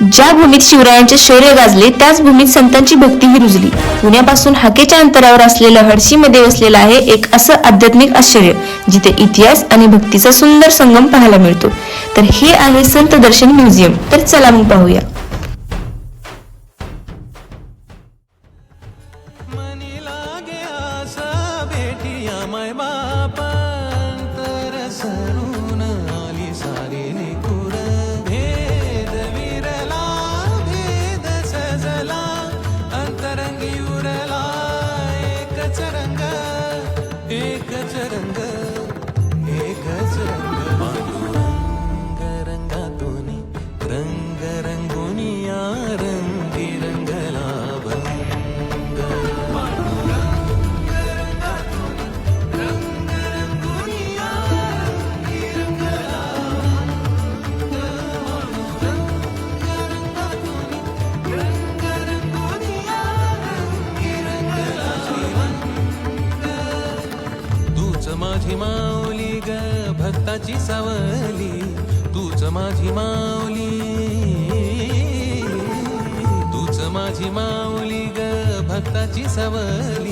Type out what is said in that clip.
ज्या भूमीत शिवरायांचे शौर्य गाजले त्याच भूमीत संतांची भक्तीही रुजली. पुण्यापासून हाकेच्या अंतरावर असलेलं हडशीमध्ये वसलेलं आहे एक असं आध्यात्मिक आश्चर्य जिथे इतिहास आणि भक्तीचा सुंदर संगम पाहायला मिळतो. तर हे आहे संत दर्शन म्युझियम. तर चला मग पाहूया. माझी माऊली ग भक्ताची सावली, तूच माझी माऊली, तूच माझी माऊली ग भक्ताची सावली.